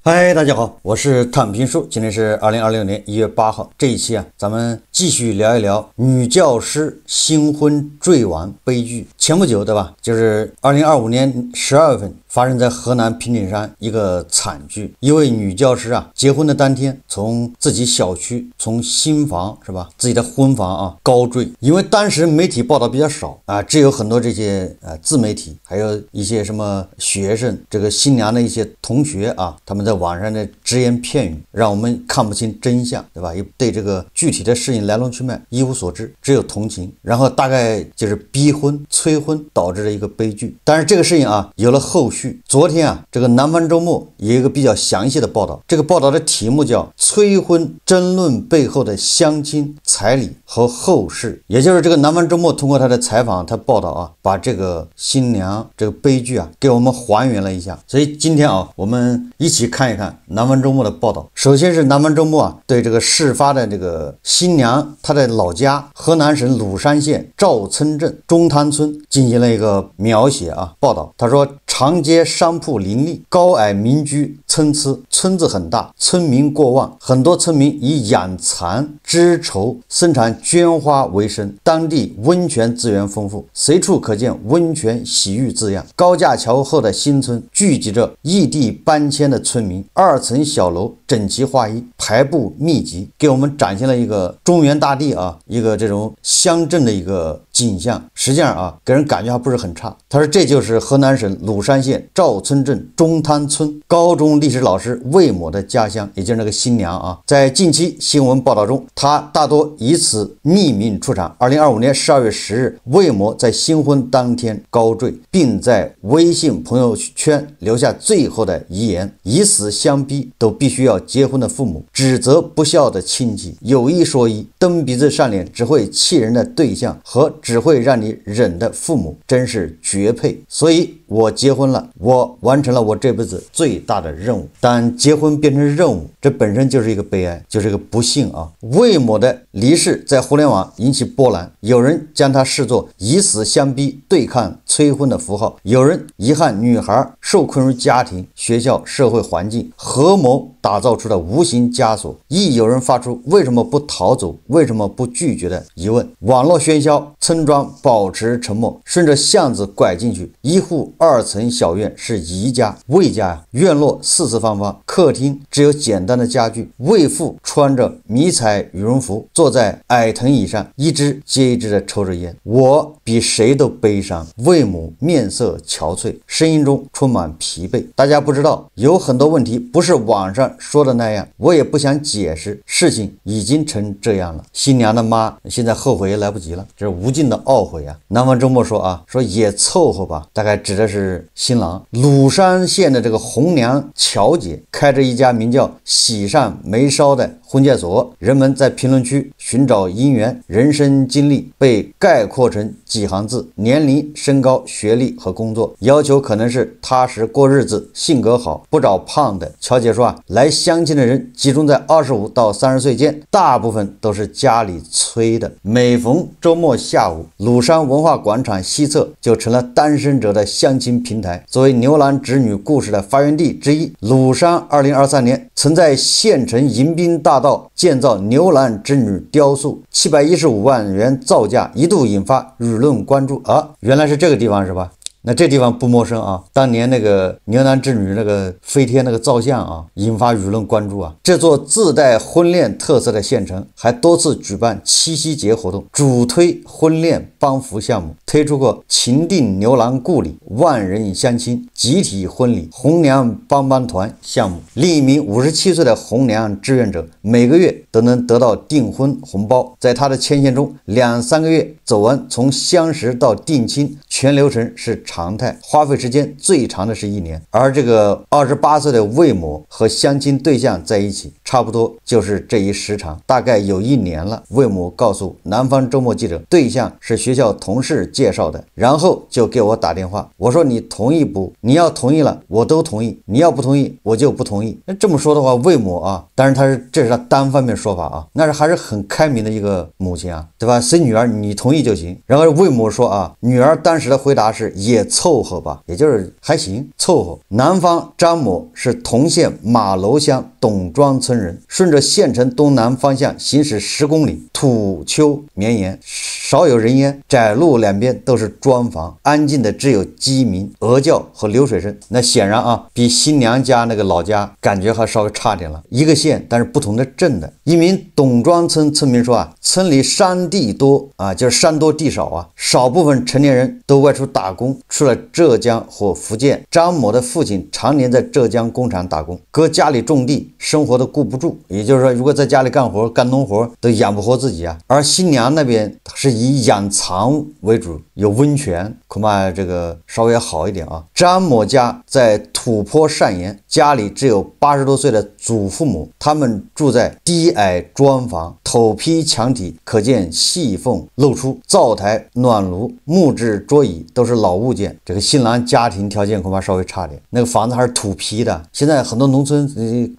嗨，大家好，我是躺平叔，今天是2026年1月8号。这一期咱们继续聊一聊女教师新婚坠亡悲剧。前不久，对吧？就是2025年12月份发生在河南平顶山一个惨剧。一位女教师结婚的当天，从自己小区从新房是吧，自己的婚房高坠。因为当时媒体报道比较少只有很多这些自媒体，还有一些什么学生，这个新娘的一些同学他们在网上的只言片语，让我们看不清真相，对吧？也对这个具体的事情来龙去脉一无所知，只有同情。然后大概就是逼婚、催婚导致的一个悲剧。但是这个事情有了后续。昨天这个南方周末有一个比较详细的报道，这个报道的题目叫催婚争论背后的相亲彩礼和后事。也就是这个南方周末通过他的采访，他报道把这个新娘这个悲剧给我们还原了一下。所以今天我们一起看一看南方周末的报道。首先是南方周末对这个事发的这个新娘她的老家河南省鲁山县赵村镇中滩村进行了一个描写报道。他说，长街商铺林立，高矮民居参差，村子很大，村民过万，很多村民以养蚕织绸生产绢花为生，当地温泉资源丰富，随处可见温泉洗浴字样。高架桥后的新村聚集着异地搬迁的村民，二层小楼整齐划一，排布密集，给我们展现了一个中原大地一个这种乡镇的一个景象。实际上给人感觉还不是很差。他说这就是河南省鲁山县赵村镇中滩村高中历史老师魏某的家乡，也就是那个新娘在近期新闻报道中，他大多以此匿名出场。2025年12月10日，魏某在新婚当天高坠，并在微信朋友圈留下最后的遗言：以死相逼都必须要结婚的父母，指责不孝的亲戚，有一说一，蹬鼻子上脸只会气人的对象和只会让你忍的父母，真是绝配。所以我结婚了，我完成了我这辈子最大的任务。但结婚变成任务，这本身就是一个悲哀，就是一个不幸魏某的离世在互联网引起波澜，有人将他视作以死相逼对抗催婚的符号，有人遗憾女孩受困于家庭、学校、社会环境合谋打造出的无形枷锁，亦有人发出为什么不逃走、为什么不拒绝的疑问。网络喧嚣，村庄保持沉默，顺着巷子拐进去，一户2层小院是宜家、魏家院落四四方方，客厅只有简单的家具，魏父穿着迷彩羽绒服坐在矮藤椅上，一支接一支的抽着烟。我比谁都悲伤。魏母面色憔悴，声音中充满疲惫。大家不知道，有很多问题不是网上说的那样，我也不想解释，事情已经成这样了。新娘的妈现在后悔也来不及了，这是无尽的懊悔南方周末说也凑合吧，大概指的是新郎。鲁山县的这个红娘乔姐开着一家名叫喜上眉梢的婚介所，人们在评论区寻找姻缘，人生经历被概括成几行字：年龄、身高、学历和工作，要求可能是踏实过日子，性格好，不找胖的。乔姐说来相亲的人集中在25到30岁间，大部分都是家里催的。每逢周末下午，鲁山文化广场西侧就成了单身者的相亲平台。作为牛郎织女故事的发源地之一，鲁山2023年曾在县城迎宾大道建造牛郎织女雕塑，715万元造价，一度引发舆论关注原来是这个地方是吧？那这地方不陌生当年那个牛郎织女那个飞天那个造像引发舆论关注这座自带婚恋特色的县城还多次举办七夕节活动，主推婚恋帮扶项目，推出过情定牛郎故里、万人相亲、集体婚礼、红娘帮帮团项目。另一名57岁的红娘志愿者每个月都能得到订婚红包，在他的牵线中2-3个月走完从相识到定亲全流程是常态，花费时间最长的是1年。而这个28岁的魏某和相亲对象在一起差不多就是这一时长，大概有1年了。魏某告诉南方周末记者，对象是学校同事介绍的，然后就给我打电话，我说你同意不？你要同意了我都同意，你要不同意我就不同意。那这么说的话，魏某当然这是他单方面说法那是还是很开明的一个母亲对吧？生女儿你同意就行。然后魏某说女儿当时的回答是也也凑合吧，也就是还行，凑合。男方张某是同县马楼乡董庄村人，顺着县城东南方向行驶10公里，土丘绵延，少有人烟，窄路两边都是庄房，安静的只有鸡鸣、鹅叫和流水声。那显然啊，比新娘家那个老家感觉还稍微差点了。一个县，但是不同的镇的。一名董庄村村民说啊，村里山地多啊，就是山多地少啊，少部分成年人都外出打工，去了浙江或福建。张某的父亲常年在浙江工厂打工，搁家里种地，生活都顾不住。也就是说，如果在家里干活干农活，都养不活自己啊。而新娘那边是以养蚕为主，有温泉，恐怕这个稍微好一点啊。张某家在土坡上沿，家里只有80多岁的祖父母，他们住在低矮砖房，头坯墙体可见细缝露出，灶台、暖炉、木质桌椅都是老物件。这个新郎家庭条件恐怕稍微差点，那个房子还是土坯的，现在很多农村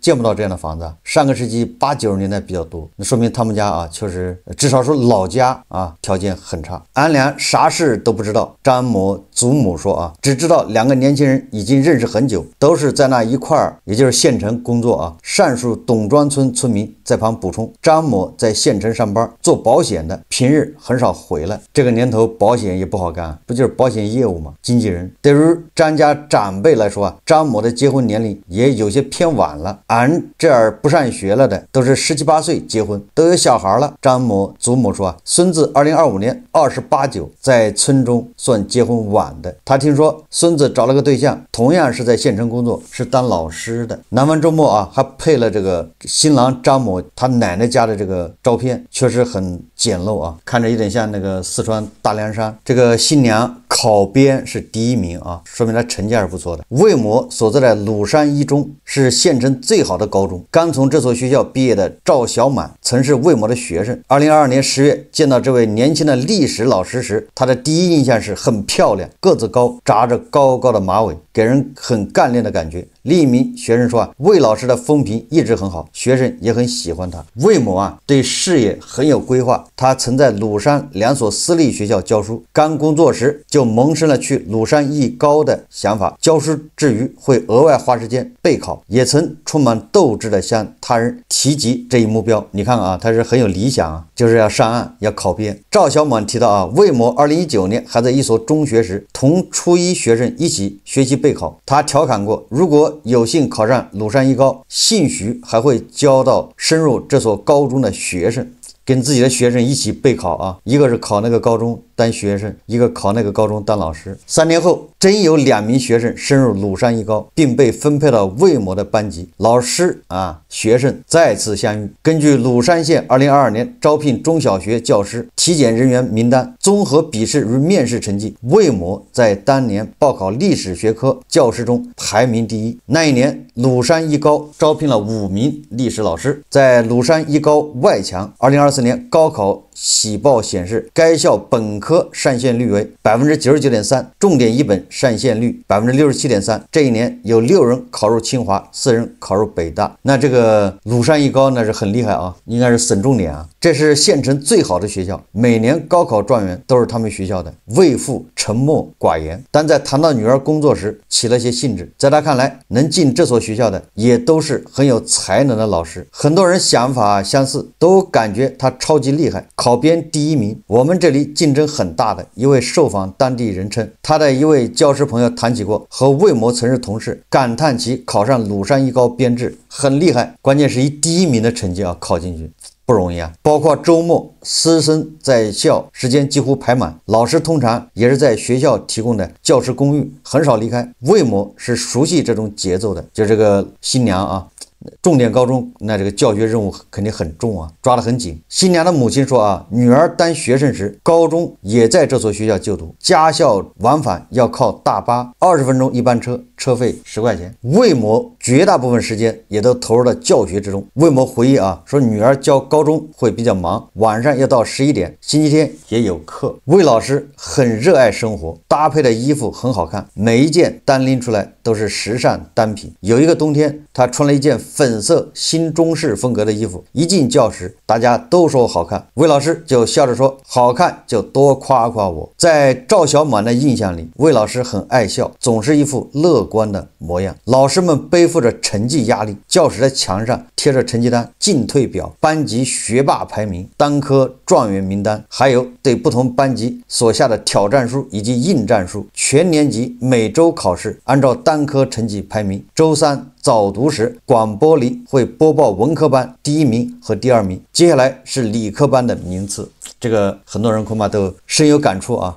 见不到这样的房子，上个世纪80、90年代比较多，那说明他们家啊确实至少说老家啊条件很差。俺俩啥事都不知道，张某祖母说啊，只知道2个年轻人已经认识很久，都是在那一块儿，也就是县城工作啊。上述董庄村村民在旁补充，张某在县城上班，做保险的，平日很少回来。这个年头保险也不好干，不就是保险业务吗？经纪人。对于张家长辈来说啊，张某的结婚年龄也有些偏晚了，俺这儿不上学了的都是17、18岁结婚，都有小孩了。张某祖母说啊，孙子2025年28、9，在村中算结婚晚的。他听说孙子找了个对象，同样是在县城工作，是当老师的。南方周末啊，还配了这个新郎张某他奶奶家的这个照片，确实很简陋啊，看着有点像那个四川大凉山。这个新娘考编是第1名啊，说明她成绩还是不错的。魏某所在的鲁山一中是县城最好的高中，刚从这所学校毕业的赵小满曾是魏某的学生。2022年10月见到这位年轻的历史老师时，他的第一印象是很漂亮，个子高，扎着高高的马尾，给人很干练的感觉。另一名学生说啊，魏老师的风评一直很好，学生也很喜欢他。魏某啊，对事业很有规划，他曾在鲁山2所私立学校教书，刚工作时就萌生了去鲁山艺高的想法。教书之余会额外花时间备考，也曾充满斗志的向他人提及这一目标。你看啊，他是很有理想啊，就是要上岸，要考编。赵小满提到啊，魏某2019年还在一所中学时，同初一学生一起学习备考。他调侃过，如果有幸考上鲁山艺高，兴许还会教到深入这所高中的学生，跟自己的学生一起备考啊，一个是考那个高中当学生，一个考那个高中当老师。3年后，真有2名学生升入鲁山艺高，并被分配到魏某的班级。老师啊，学生再次相遇。根据鲁山县2022年招聘中小学教师体检人员名单，综合笔试与面试成绩，魏某在当年报考历史学科教师中排名第1。那一年，鲁山艺高招聘了5名历史老师。在鲁山艺高外墙，2024年高考喜报显示，该校本科上线率为 99.3%， 重点一本上线率 67.3%。这一年有6人考入清华，4人考入北大。那这个鲁山艺高那是很厉害啊，应该是省重点啊。这是县城最好的学校，每年高考状元都是他们学校的。魏父沉默寡言，但在谈到女儿工作时起了些兴致。在他看来，能进这所学校的也都是很有才能的老师。很多人想法相似，都感觉他超级厉害，考编第1名。我们这里竞争很大的一位受访当地人称，他的一位教师朋友谈起过和魏某曾是同事，感叹其考上鲁山艺高编制很厉害，关键是以第1名的成绩啊考进去。不容易啊！包括周末，师生在校时间几乎排满，老师通常也是在学校提供的教师公寓，很少离开。魏某是熟悉这种节奏的，就这个新娘啊，重点高中那这个教学任务肯定很重啊，抓得很紧。新娘的母亲说啊，女儿当学生时，高中也在这所学校就读，家校往返要靠大巴，20分钟一班车，车费10块钱。魏某绝大部分时间也都投入到教学之中。魏某回忆啊，说女儿教高中会比较忙，晚上要到11点，星期天也有课。魏老师很热爱生活，搭配的衣服很好看，每一件单拎出来都是时尚单品。有一个冬天，他穿了一件粉色新中式风格的衣服，一进教室大家都说好看，魏老师就笑着说好看就多夸夸我。在赵小满的印象里，魏老师很爱笑，总是一副乐观的模样。老师们背负着成绩压力，教室的墙上贴着成绩单、进退表、班级学霸排名、单科状元名单，还有对不同班级所下的挑战书以及应战书。全年级每周考试按照单科成绩排名，周三早读时广播里会播报文科班第一名和第二名，接下来是理科班的名次。这个很多人恐怕都深有感触啊，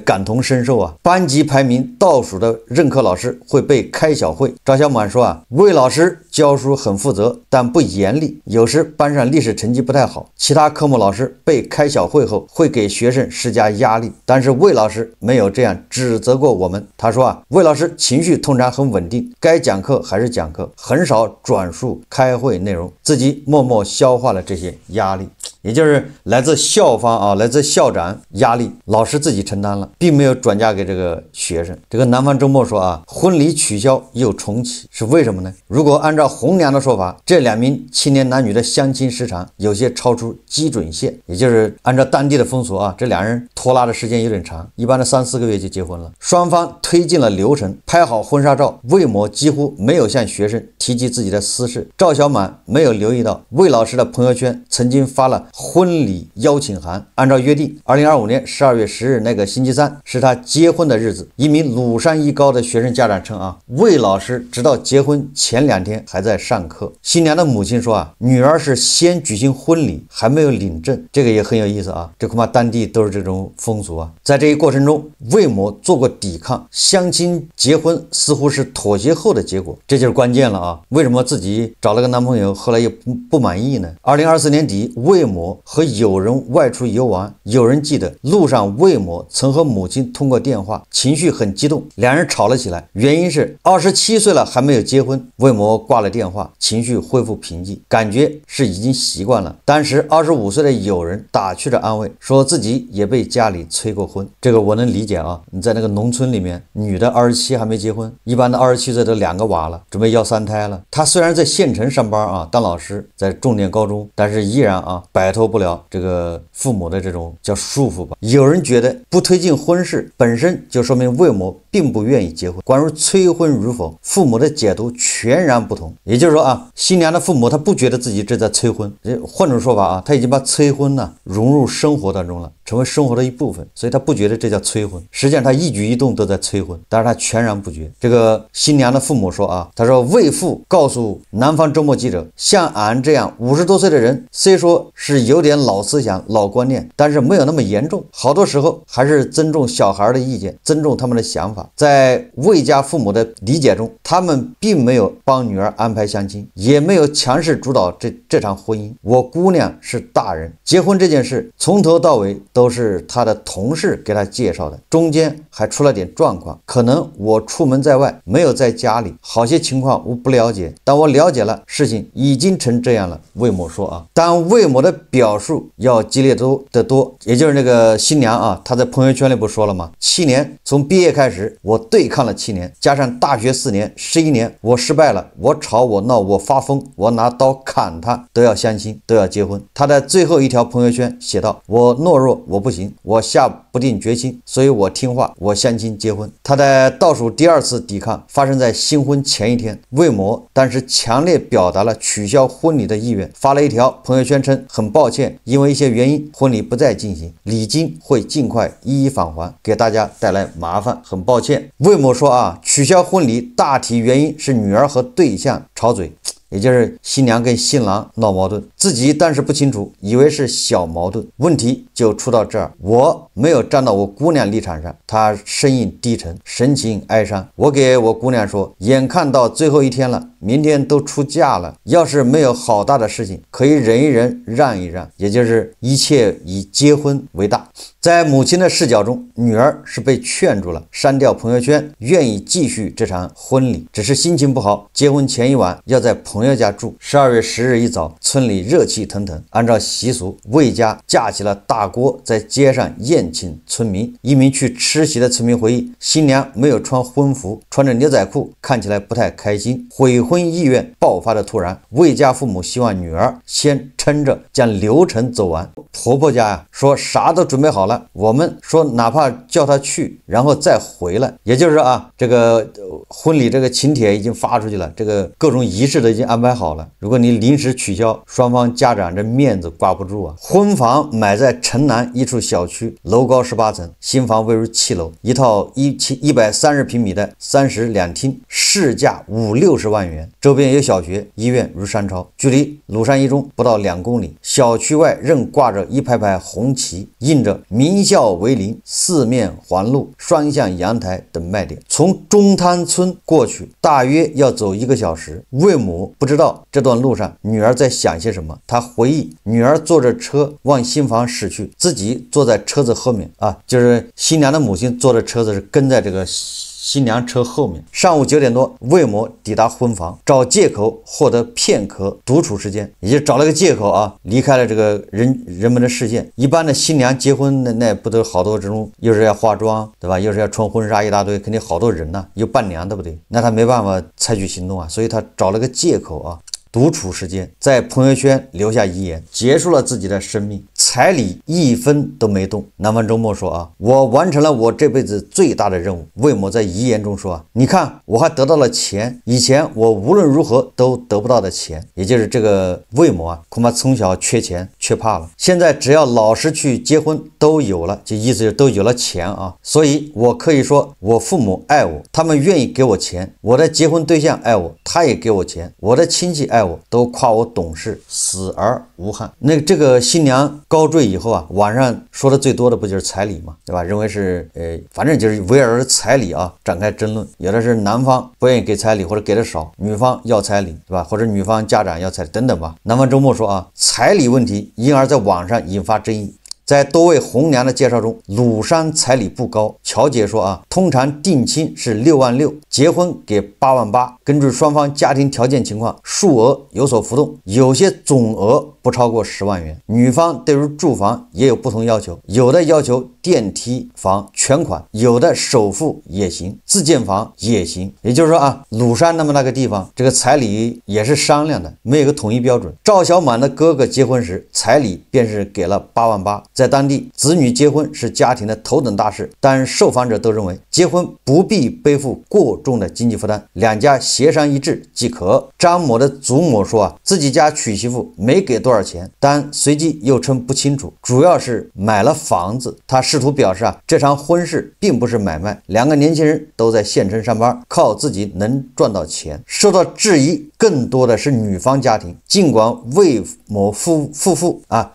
感同身受啊。班级排名倒数的任课老师会被开小会。赵小满说啊，魏老师教书很负责，但不严厉。有时班上历史成绩不太好，其他科目老师被开小会后会给学生施加压力，但是魏老师没有这样指责过我们。他说啊，魏老师情绪通常很稳定，该讲课还是讲课，很少转述开会内容，自己默默消化了这些压力。也就是来自校方啊，来自校长压力，老师自己承担了，并没有转嫁给这个学生。这个南方周末说啊，婚礼取消又重启，是为什么呢？如果按照红娘的说法，这2名青年男女的相亲时长有些超出基准线，也就是按照当地的风俗啊，这2人拖拉的时间有点长，一般的3-4个月就结婚了。双方推进了流程，拍好婚纱照，魏某几乎没有向学生提及自己的私事。赵小满没有留意到魏老师的朋友圈曾经发了婚礼邀请函。按照约定，2025年12月10日那个星期三是他结婚的日子。一名鲁山一高的学生家长称啊，魏老师直到结婚前2天还在上课。新娘的母亲说啊，女儿是先举行婚礼，还没有领证，这个也很有意思啊。这恐怕当地都是这种风俗啊。在这一过程中，魏某做过抵抗，相亲结婚似乎是妥协后的结果，这就是关键了啊。为什么自己找了个男朋友，后来又不满意呢？2024年底，魏某和友人外出游玩，有人记得路上魏某曾和母亲通过电话，情绪很激动，2人吵了起来，原因是27岁了还没有结婚。魏某挂了电话，情绪恢复平静，感觉是已经习惯了。当时25岁的友人打趣着安慰，说自己也被家里催过婚。这个我能理解啊，你在那个农村里面，女的27还没结婚，一般的27岁都2个娃了，准备要3胎了。他虽然在县城上班啊，当老师，在重点高中，但是依然啊摆脱不了这个父母的这种叫束缚吧。有人觉得不推进婚事本身就说明魏某并不愿意结婚，关于催婚与否，父母的解读全然不同。也就是说啊，新娘的父母他不觉得自己这在催婚，换种说法啊，他已经把催婚呢融入生活当中了，成为生活的一部分，所以他不觉得这叫催婚。实际上他一举一动都在催婚，但是他全然不觉。这个新娘的父母说啊，他说魏父告诉南方周末记者，像俺这样50多岁的人，虽说是有点老思想老观念，但是没有那么严重，好多时候还是尊重小孩的意见，尊重他们的想法。在魏家父母的理解中，他们并没有帮女儿安排相亲，也没有强势主导这场婚姻。我姑娘是大人，结婚这件事从头到尾都是她的同事给她介绍的，中间还出了点状况，可能我出门在外，没有在家里，好些情况我不了解，但我了解了，事情已经成这样了。魏某说啊，当魏某的表述要激烈得多，也就是那个新娘啊，她在朋友圈里不说了吗？7年，从毕业开始我对抗了7年，加上大学4年，11年，我失败了，我吵我闹我发疯，我拿刀砍他，都要相亲，都要结婚。他在最后一条朋友圈写道，我懦弱，我不行，我下不定决心，所以我听话，我相亲结婚。他在倒数第2次抵抗发生在新婚前一天，魏某当时强烈表达了取消婚礼的意愿，发了一条朋友圈称很抱歉，因为一些原因婚礼不再进行，礼金会尽快一一返还，给大家带来麻烦，很抱歉。魏某说啊，取消婚礼大体原因是女儿和对象吵嘴，也就是新娘跟新郎闹矛盾，自己当时不清楚，以为是小矛盾，问题就出到这儿。我没有站到我姑娘立场上，她声音低沉，神情哀伤。我给我姑娘说，眼看到最后一天了，明天都出嫁了，要是没有好大的事情，可以忍一忍，让一让，也就是一切以结婚为大。在母亲的视角中，女儿是被劝住了，删掉朋友圈，愿意继续这场婚礼，只是心情不好。结婚前一晚要在朋友家住。12月10日一早，村里热气腾腾，按照习俗，魏家架起了大锅，在街上宴请村民。一名去吃席的村民回忆，新娘没有穿婚服，穿着牛仔裤，看起来不太开心。悔婚意愿爆发的突然，魏家父母希望女儿先撑着将流程走完。婆婆家说啥都准备好了，我们说哪怕叫她去，然后再回来。也就是说这个婚礼这个请帖已经发出去了，这个各种仪式都已经安排好了。如果你临时取消，双方家长这面子挂不住啊。婚房买在城南一处小区，楼高18层，新房位于7楼，一套130平米的32厅，市价50-60万元，周边有小学、医院如山超，距离鲁山一中不到2公里。小区外仍挂着一排排红旗，印着名校为邻、四面环路、双向阳台等卖点。从中滩村过去大约要走1个小时。魏母不知道这段路上女儿在想些什么，她回忆女儿坐着车往新房驶去，自己坐在车子后面就是新娘的母亲坐着车子是跟在这个新娘车后面。上午9点多，魏某抵达婚房，找借口获得片刻独处时间，也就找了个借口离开了这个人们的视线。一般的新娘结婚那不都好多这种，又是要化妆对吧，又是要穿婚纱一大堆，肯定好多人呢，又伴娘对不对？那他没办法采取行动所以他找了个借口独处时间，在朋友圈留下遗言，结束了自己的生命。彩礼1分都没动。南方周末说我完成了我这辈子最大的任务。魏某在遗言中说你看我还得到了钱，以前我无论如何都得不到的钱。也就是这个魏某恐怕从小缺钱缺怕了，现在只要老实去结婚都有了，就意思是都有了钱所以我可以说我父母爱我，他们愿意给我钱，我的结婚对象爱我，他也给我钱，我的亲戚爱我，都夸我懂事，死而无憾。那这个新娘高坠以后网上说的最多的不就是彩礼吗？对吧？认为是反正就是围绕着彩礼展开争论。有的是男方不愿意给彩礼或者给的少，女方要彩礼对吧？或者女方家长要彩礼等等吧。南方周末说彩礼问题因而在网上引发争议。在多位红娘的介绍中，鲁山彩礼不高。乔姐说通常定亲是6万6，结婚给8万8，根据双方家庭条件情况，数额有所浮动，有些总额不超过10万元。女方对于住房也有不同要求，有的要求电梯房全款，有的首付也行，自建房也行。也就是说鲁山那么那个地方，这个彩礼也是商量的，没有个统一标准。赵小满的哥哥结婚时，彩礼便是给了8万8。在当地，子女结婚是家庭的头等大事，但受访者都认为结婚不必背负过重的经济负担，两家协商一致即可。张某的祖母说自己家娶媳妇没给多少钱，但随即又称不清楚，主要是买了房子。他试图表示这场婚事并不是买卖，两个年轻人都在县城上班，靠自己能赚到钱。受到质疑更多的是女方家庭，尽管魏某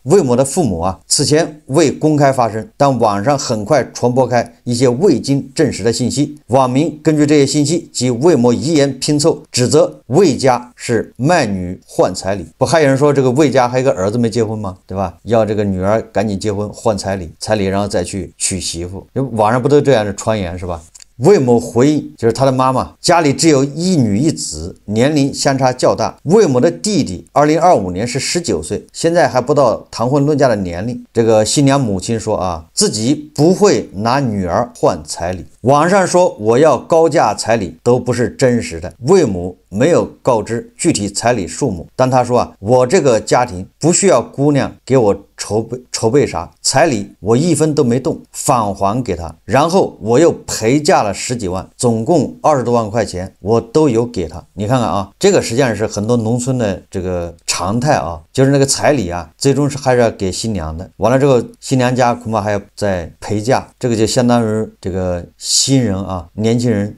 魏某的父母此前未公开发声，但网上很快传播开一些未经证实的信息。网民根据这些信息及魏某遗言拼凑，指责魏家是卖女换彩礼。不还有人说这个魏家还有个儿子没结婚吗？对吧？要这个女儿赶紧结婚换彩礼，然后再去娶媳妇。网上不都这样的传言是吧？魏某回忆，就是他的妈妈家里只有1女1子，年龄相差较大。魏某的弟弟2025年是19岁，现在还不到谈婚论嫁的年龄。这个新娘母亲说自己不会拿女儿换彩礼。网上说我要高价彩礼都不是真实的，魏母没有告知具体彩礼数目，但他说我这个家庭不需要姑娘给我筹备啥，彩礼我1分都没动，返还给他，然后我又陪嫁了10几万，总共20多万块钱我都有给他。你看看这个实际上是很多农村的这个常态就是那个彩礼最终是还是要给新娘的，完了之后新娘家恐怕还要再陪嫁，这个就相当于这个新人年轻人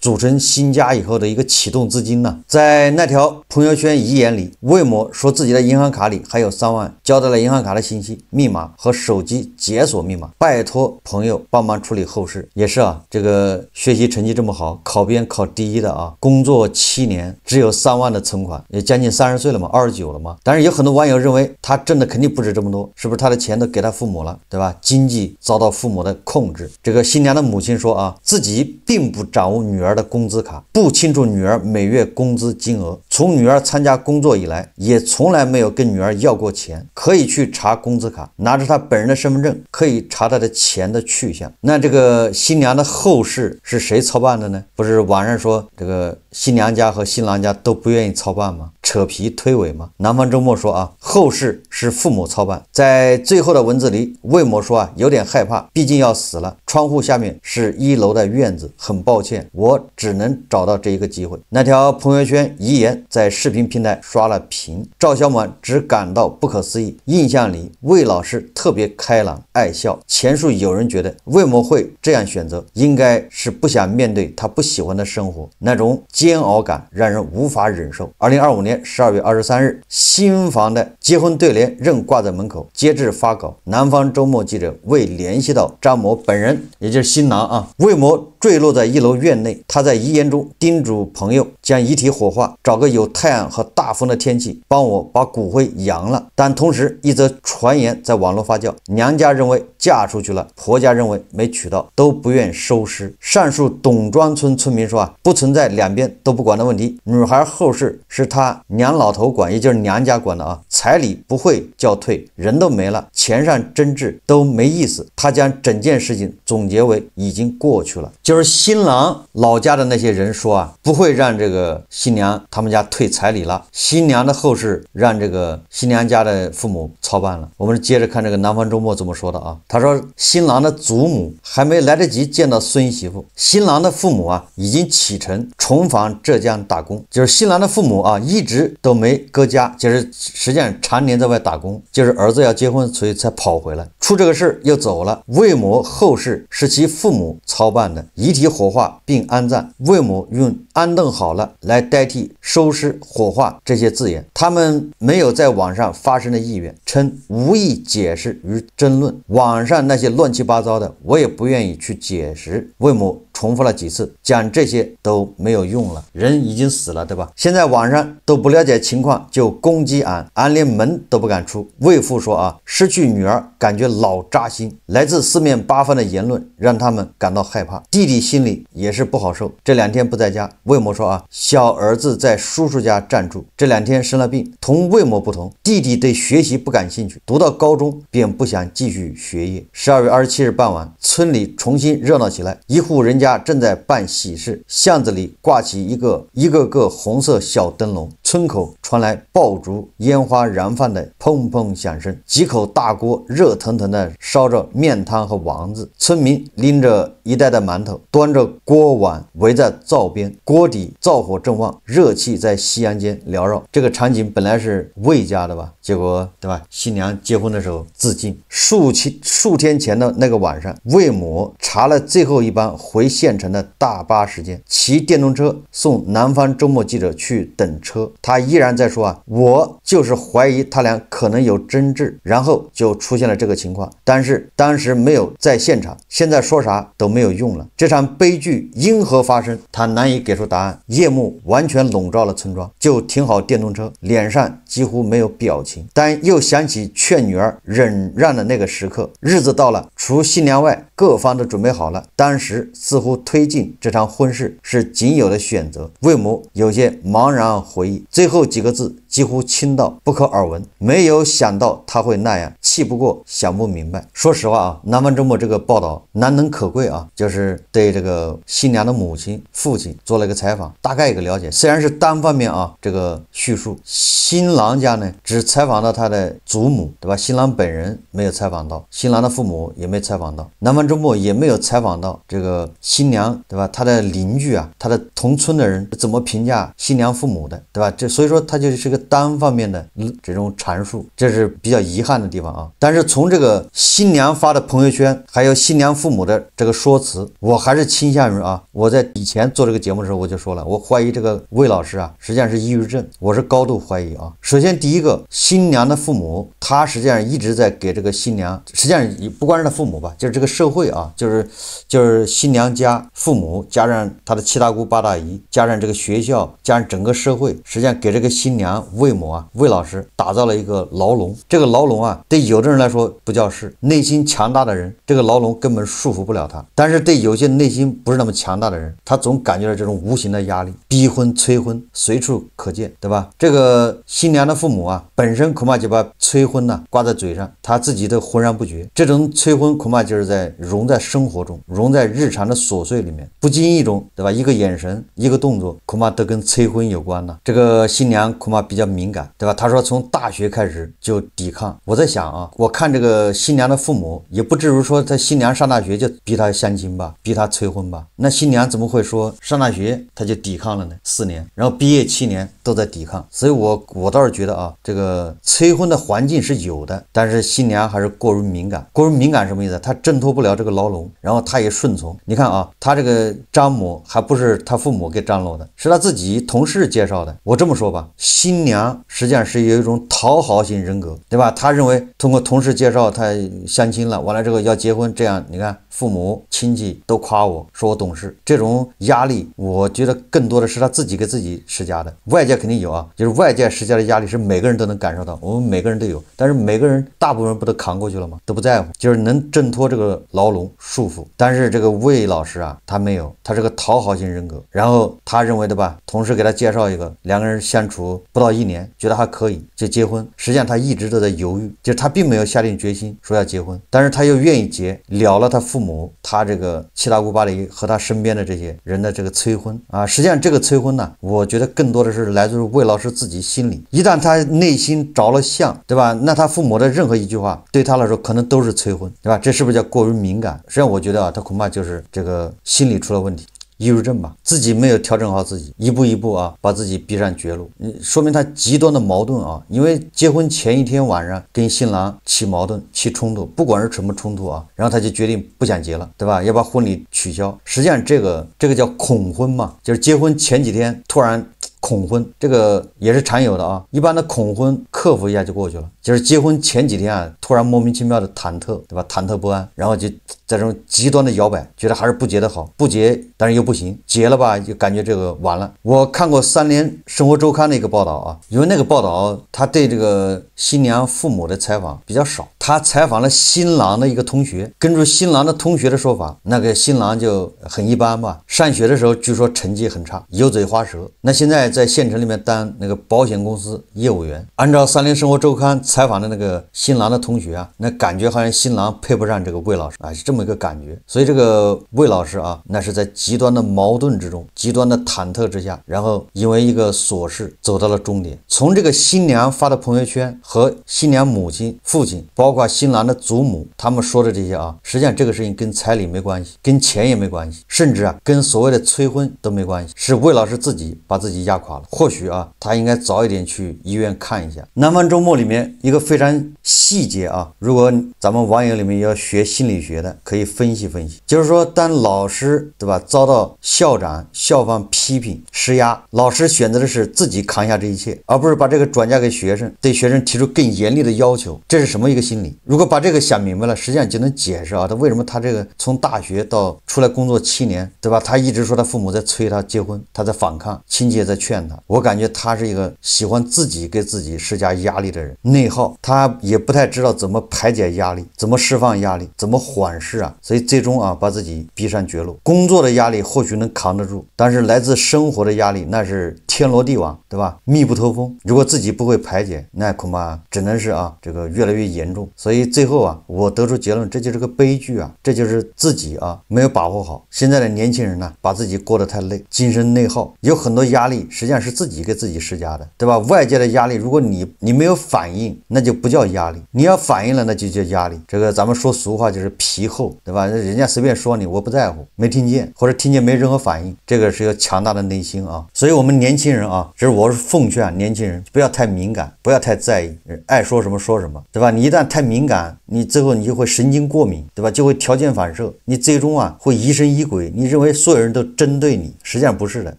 组成新家以后的一个启动资金呢。在那条朋友圈遗言里，魏某说自己的银行卡里还有3万，交代了银行卡的信息、密码和手机解锁密码，拜托朋友帮忙处理后事。也是这个学习成绩这么好，考编考第1的工作7年只有3万的存款，也将近30岁了嘛29了吗？但是有很多网友认为他挣的肯定不止这么多，是不是他的钱都给他父母了，对吧？经济遭到父母的控制。这个新娘的母亲说啊，自己并不掌握女儿的工资卡，不清楚女儿每月工资金额，从女儿参加工作以来，也从来没有跟女儿要过钱，可以去查工资卡，拿着她本人的身份证，可以查她的钱的去向。那这个新娘的后事是谁操办的呢？不是网上说这个新娘家和新郎家都不愿意操办吗？扯皮推诿吗？南方周末说啊，后事是父母操办。在最后的文字里，魏某说啊，有点害怕，毕竟要死了，窗户下面是1楼的院子，很抱歉，我只能找到这一个机会。那条朋友圈遗言在视频平台刷了屏，赵小满只感到不可思议，印象里魏老师特别开朗爱笑。前述有人觉得魏某会这样选择，应该是不想面对他不喜欢的生活，那种煎熬感让人无法忍受。2025年12月23日，新房的结婚对联仍挂在门口。截至发稿，南方周末记者未联系到张某本人，也就是新郎啊。魏某坠落在1楼院内，他在遗言中叮嘱朋友将遗体火化，找个有太阳和大风的天气，帮我把骨灰扬了。但同时，一则传言在网络发酵，娘家认为嫁出去了，婆家认为没娶到，都不愿收尸。上述董庄村村民说啊，不存在两边都不管的问题，女孩后事是他娘老头管，也就是娘家管的啊，彩礼不会叫退，人都没了，钱上争执都没意思。他将整件事情总结为已经过去了。就是新郎老家的那些人说啊，不会让这个新娘他们家退彩礼了，新娘的后事让这个新娘家的父母操办了。我们接着看这个南方周末怎么说的啊，他说新郎的祖母还没来得及见到孙媳妇，新郎的父母啊已经启程重返浙江打工。就是新郎的父母啊一直都没搁家，就是实际上常年在外打工，就是儿子要结婚所以才跑回来，出这个事又走了。魏某后事是其父母操办的，遗体火化并安葬，魏某用安顿好了来代替收尸火化这些字眼，他们没有在网上发生的意愿，称无意解释与争论，网上那些乱七八糟的我也不愿意去解释。魏某重复了几次，讲这些都没有用了，人已经死了，对吧？现在网上都不了解情况就攻击俺连门都不敢出。魏父说啊，失去女儿感觉老扎心，来自四面八方的言论让他们感到害怕，弟弟心里也是不好受，这2天不在家。魏某说啊，小儿子在叔叔家暂住，这2天生了病。同魏某不同，弟弟对学习不感兴趣，读到高中便不想继续学业。12月27日傍晚，村里重新热闹起来，一户人家正在办喜事，巷子里挂起一个个红色小灯笼，村口传来爆竹烟花燃放的砰砰响声，几口大锅热腾腾的烧着面汤和丸子，村民拎着一袋的馒头，端着锅碗围在灶边，锅底灶火正旺，热气在夕阳间缭绕。这个场景本来是魏家的吧，结果对吧，新娘结婚的时候自尽。数天前的那个晚上，魏某查了最后一班回县城的大巴时间，骑电动车送南方周末记者去等车。他依然在说啊，我就是怀疑他俩可能有争执，然后就出现了这个情况，但是当时没有在现场，现在说啥都没有用了。这场悲剧因何发生，他难以给出答案。夜幕完全笼罩了村庄，就停好电动车，脸上几乎没有表情，但又想起劝女儿忍让的那个时刻。日子到了，除新娘外，各方都准备好了，当时似乎推进这场婚事是仅有的选择。魏某有些茫然回忆，最后几个字几乎轻到不可耳闻，没有想到他会那样，气不过想不明白。说实话啊，南方周末这个报道难能可贵啊，就是对这个新娘的母亲父亲做了一个采访，大概一个了解。虽然是单方面啊这个叙述，新郎家呢只采访到他的祖母，对吧？新郎本人没有采访到，新郎的父母也没采访到，南方周末也没有采访到这个新娘，对吧？他的邻居啊，他的同村的人怎么评价新娘父母的，对吧？这所以说他就是个单方面的这种阐述，这是比较遗憾的地方啊。啊。但是从这个新娘发的朋友圈，还有新娘父母的这个说辞，我还是倾向于啊，我在以前做这个节目的时候我就说了，我怀疑这个魏老师啊，实际上是抑郁症，我是高度怀疑啊。首先第一个，新娘的父母他实际上一直在给这个新娘，实际上不光是他父母吧，就是这个社会啊，就是新娘家父母加上他的七大姑八大姨，加上这个学校，加上整个社会，实际上给这个新娘魏某啊，魏老师打造了一个牢笼。这个牢笼啊，对有的人来说不叫事，内心强大的人，这个牢笼根本束缚不了他。但是对有些内心不是那么强大的人，他总感觉到这种无形的压力，逼婚催婚随处可见，对吧？这个新娘的父母啊，本身恐怕就把催婚呢挂在嘴上，他自己都浑然不觉。这种催婚恐怕就是融在生活中，融在日常的琐碎里面，不经意中，对吧？一个眼神，一个动作，恐怕都跟催婚有关了。这个新娘恐怕比较敏感，对吧？他说从大学开始就抵抗。我在想啊，我看这个新娘的父母也不至于说在新娘上大学就逼她相亲吧，逼她催婚吧？那新娘怎么会说上大学她就抵抗了呢？4年，然后毕业7年都在抵抗。所以我倒是觉得啊，这个催婚的环境是有的，但是新娘还是过于敏感。过于敏感什么意思？她挣脱不了这个牢笼，然后她也顺从。你看啊，她这个张某还不是她父母给张罗的，是她自己同事介绍的。我这么说吧，新娘实际上是有一种讨好型人格，对吧？她认为通过同事介绍她相亲了，完了之后要结婚，这样你看父母亲戚都夸我说我懂事，这种压力我觉得更多的是她自己给自己施加的。外界肯定有啊，就是外界施加的压力是每个人都能感受到，我们每个人都有，但是每个人大部分人不都扛过去了吗？都不在乎，就是能挣脱这个牢笼束缚。但是这个魏老师啊，他没有，他是个讨好型人格，然后他认为的吧，同事给他介绍一个，2个人相处不到1年，觉得还可以就结婚。实际上他一直都在犹豫，就是他并没有下定决心说要结婚，但是他又愿意结，了了他父母，他这个七大姑八大姨和他身边的这些人的这个催婚啊。实际上这个催婚呢，我觉得更多的是来自于魏老师自己心里，一旦他内心着了相，对吧？那他父母的任何一句话对他来说可能都是催婚，对吧？这是不是叫过于敏感？实际上我觉得啊，他恐怕就是这个心理出了问题，抑郁症吧，自己没有调整好自己，一步一步啊，把自己逼上绝路。说明他极端的矛盾啊，因为结婚前一天晚上跟新郎起矛盾、起冲突，不管是什么冲突啊，然后他就决定不想结了，对吧？要把婚礼取消。实际上这个叫恐婚嘛，就是结婚前几天突然恐婚，这个也是常有的啊。一般的恐婚克服一下就过去了，就是结婚前几天啊，突然莫名其妙的忐忑，对吧？忐忑不安，然后就在这种极端的摇摆，觉得还是不结的好，不结但是又不行，结了吧就感觉这个完了。我看过3联生活周刊的一个报道啊，因为那个报道他对这个新娘父母的采访比较少，他采访了新郎的一个同学，根据新郎的同学的说法，那个新郎就很一般吧，上学的时候据说成绩很差，油嘴滑舌，那现在在县城里面当那个保险公司业务员。按照3联生活周刊采访的那个新郎的同学啊，那感觉好像新郎配不上这个魏老师啊，是这么一个感觉。所以这个魏老师啊，那是在极端的矛盾之中，极端的忐忑之下，然后因为一个琐事走到了终点。从这个新娘发的朋友圈和新娘母亲、父亲，包括新郎的祖母，他们说的这些啊，实际上这个事情跟彩礼没关系，跟钱也没关系，甚至啊跟所谓的催婚都没关系，是魏老师自己把自己压垮了。或许啊，他应该早一点去医院看一下。南方周末里面一个非常细节啊，如果咱们网友里面要学心理学的，可以分析分析。就是说，当老师对吧遭到校长、校方批评施压，老师选择的是自己扛下这一切，而不是把这个转嫁给学生，对学生提出更严厉的要求。这是什么一个心理？如果把这个想明白了，实际上就能解释啊，他为什么他这个从大学到出来工作7年，对吧？他一直说他父母在催他结婚，他在反抗，亲戚也在劝他。我感觉他是一个喜欢自己给自己施加压力的人，内耗，他也不太知道怎么排解压力，怎么释放压力，怎么缓释啊，所以最终啊把自己逼上绝路。工作的压力或许能扛得住，但是来自生活的压力那是天罗地网，对吧？密不透风。如果自己不会排解，那恐怕只能是啊这个越来越严重。所以最后啊，我得出结论，这就是个悲剧啊，这就是自己啊没有把握好。现在的年轻人呢，把自己过得太累，精神内耗，有很多压力实际上是自己给自己施加的，对吧？外界的压力，如果你没有反应，那就不叫压力；你要反应了，那就叫压力。这个咱们说俗话就是皮厚扣，对吧？人家随便说你，我不在乎，没听见，或者听见没任何反应，这个是有强大的内心啊。所以我们年轻人啊，我是奉劝年轻人不要太敏感，不要太在意，爱说什么说什么，对吧？你一旦太敏感，你最后你就会神经过敏，对吧？就会条件反射，你最终啊会疑神疑鬼，你认为所有人都针对你，实际上不是的。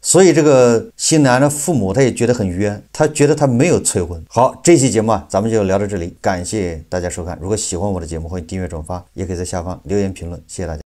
所以这个新郎的父母他也觉得很冤，他觉得他没有催婚。好，这期节目啊，咱们就聊到这里，感谢大家收看。如果喜欢我的节目，欢迎订阅转发，也可以在下方留言评论，谢谢大家。